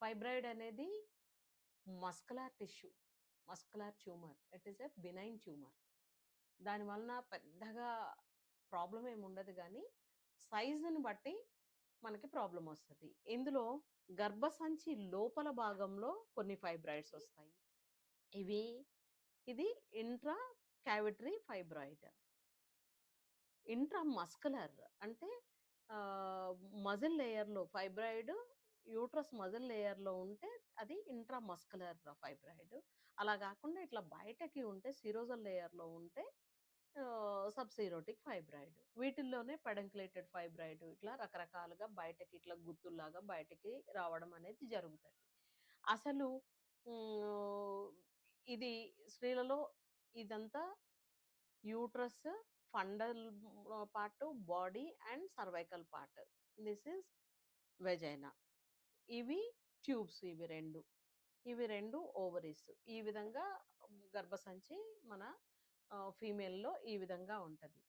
Fibroid అనేది muscular tissue, muscular tumour. It is a benign tumour. దాని వలన పెద్దగా ప్రాబ్లమ్ ఏమి ఉండదు గానీ, సైజుని బట్టి మనకి ప్రాబ్లమ్ వస్తది. ఇందులో గర్భసంచి లోపల భాగంలో కొన్ని ఫైబ్రాయిడ్స్ వస్తాయి. ఇవి ఇది ఇంట్రా క్యావిటరీ ఫైబ్రాయిడ్. ఇంట్రా మస్కులర్ అంటే మజిల్ లేయర్‌లో ఫైబ్రాయిడ్ యూట్రస్ మజిల్ లేయర్‌లో ఉంటే అది ఇంట్రా మస్కులర్ ఫైబ్రాయిడ్. అలా గాకుండా ఇట్లా బయటకి ఉంటే సిరోజల్ లేయర్‌లో ఉంటే సబ్‌సిరోటిక్ ఫైబ్రాయిడ్. వీటిల్లోనే పెడంక్లేటెడ్ ఫైబ్రాయిడ్ ఇట్లా రకరకాలుగా బయటకి ఇట్లా గుత్తుల్లాగా బయటకి రావడం అనేది జరుగుతది. అసలు హ్మ్. ఇది స్త్రీలలో ఇదంతా uterus, ఫండల్ part, body and cervical part. This is vagina. ఇవి ట్యూబ్స్ ఇవి 2. ఇవి 2 ఓవరీస్. ఈ విధంగా గర్భసంచి మన ఫీమేల్‌లో ఈ విధంగా ఉంటది.